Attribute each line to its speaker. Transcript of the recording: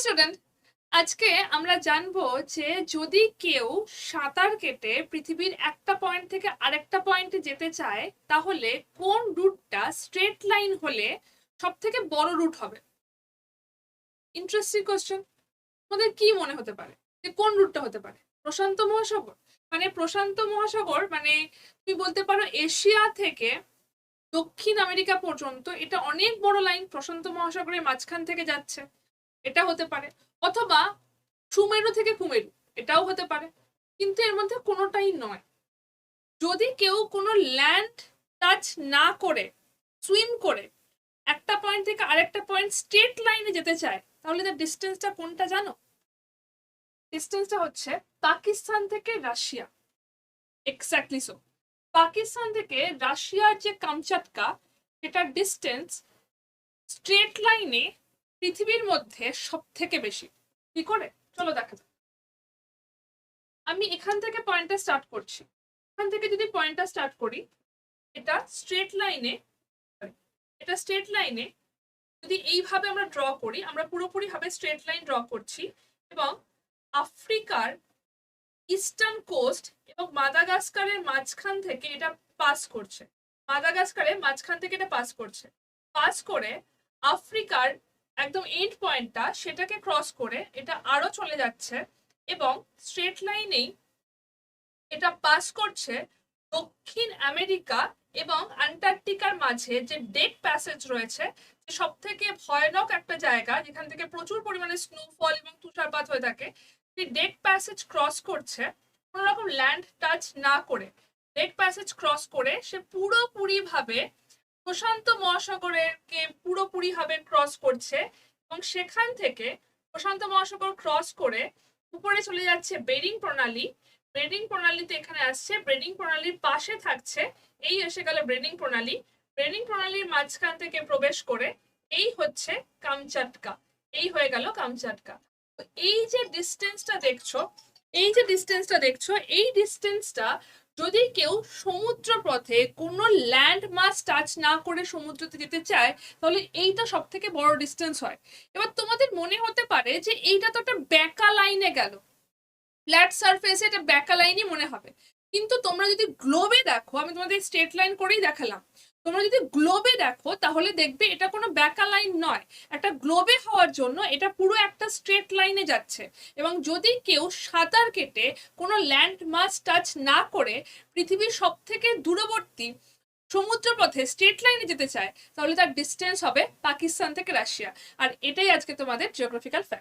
Speaker 1: Student, আজকে আমরা জানবো যে যদি কেউ সাঁতার কেটে পৃথিবীর একটা পয়েন্ট থেকে আরেকটা পয়েন্টে যেতে চায় তাহলে কোন রুটটা স্ট্রেট লাইন হলে সব থেকে বড় রুট হবে। Interesting question. তোমাদের কি মনে হতে পারে যে কোন রুটটা হতে পারে? প্রশান্ত মহাসাগর? প্রশান্ত মহাসাগর মানে তুমি বলতে পারো এশিয়া থেকে দক্ষিণ আমেরিকা পর্যন্ত এটা অনেক বড় লাইন প্রশান্ত মহাসাগরের মাঝখান থেকে যাচ্ছে, এটা হতে পারে। অথবা সুমেরু থেকে কুমেরু, এটাও হতে পারে। কিন্তু এর মধ্যে কোনোটাই নয়। যদি কেউ কোনো ল্যান্ড টাচ না করে সুইম করে একটা পয়েন্ট থেকে আরেকটা পয়েন্ট স্ট্রেট লাইনে যেতে চায় তাহলে তার ডিস্টেন্সটা কোনটা জানো? ডিস্টেন্সটা হচ্ছে পাকিস্তান থেকে রাশিয়া। Exactly so. পাকিস্তান থেকে রাশিয়ার যে কামচাটকা, এটার ডিস্টেন্স স্ট্রেট লাইনে পৃথিবীর মধ্যে সব থেকে বেশি। কি করে? চলো দেখা যাক। আমি এখান থেকে পয়েন্টটা স্টার্ট করছি। এখান থেকে যদি পয়েন্টটা স্টার্ট করি, এটা স্ট্রেট লাইনে যদি এইভাবে আমরা ড্র করি, আমরা পুরোপুরি ভাবে স্ট্রেট লাইন ড্র করছি এবং আফ্রিকার ইস্টার্ন কোস্ট এবং মাদাগাস্কারের মাঝখান থেকে এটা পাস করছে। পাস করে আফ্রিকার একদম এন্ড পয়েন্টটা সেটাকে ক্রস করে এটা আরো চলে যাচ্ছে এবং স্ট্রেট লাইনেই এটা পাস করছে দক্ষিণ আমেরিকা এবং আন্টার্কটিকার মাঝে যে ডেক প্যাসেজ রয়েছে, যে সব থেকে ভয়ানক একটা জায়গা যেখান থেকে প্রচুর পরিমাণে স্নোফল এবং তুষারপাত হয়ে থাকে, সেই ডেক প্যাসেজ ক্রস করছে কোনো রকম ল্যান্ড টাচ না করে। ডেক প্যাসেজ ক্রস করে সে পুরোপুরি ভাবে প্রশান্ত মহাসাগরকে পুরোপুরি ভাবে ক্রস করছে এবং সেখান থেকে প্রশান্ত মহাসাগর ক্রস করে উপরে চলে যাচ্ছে বেরিং প্রণালী। ব্রেডিং প্রণালীতে এখানে আসছে, ব্রেডিং প্রণালীর পাশে থাকছে, এই এসে গেল ব্রেডিং প্রণালী। ব্রেডিং প্রণালীর মাঝখান থেকে প্রবেশ করে এই হচ্ছে কামচাটকা, এই হয়ে গেল কামচাটকা। এই যে ডিস্টেন্সটা দেখছো, এই ডিস্টেন্সটা যদি কেউ সমুদ্র পথে কোনো ল্যান্ড মাস টাচ না করে সমুদ্রতে যেতে চায় তাহলে এইটা সব থেকে বড় ডিস্টেন্স হয়। এবার তোমাদের মনে হতে পারে যে এইটা তো একটা বেঁকা লাইনে গেল, ফ্ল্যাট সারফেসে এটা বেঁকা লাইনই মনে হবে। কিন্তু তোমরা যদি গ্লোবে দেখো, আমি তোমাদের স্ট্রেট লাইন করেই দেখালাম, তোমরা যদি গ্লোবে দেখো তাহলে দেখবে এটা কোনো বেঁকা লাইন নয়। একটা গ্লোবে হওয়ার জন্য এটা পুরো একটা স্ট্রেট লাইনে যাচ্ছে। এবং যদি কেউ সাঁতার কেটে কোনো ল্যান্ড মাস টাচ না করে পৃথিবীর সব থেকে দূরবর্তী সমুদ্রপথে স্ট্রেট লাইনে যেতে চায় তাহলে তার ডিস্টেন্স হবে পাকিস্তান থেকে রাশিয়া। আর এটাই আজকে তোমাদের জিওগ্রাফিক্যাল ফ্যাক্ট।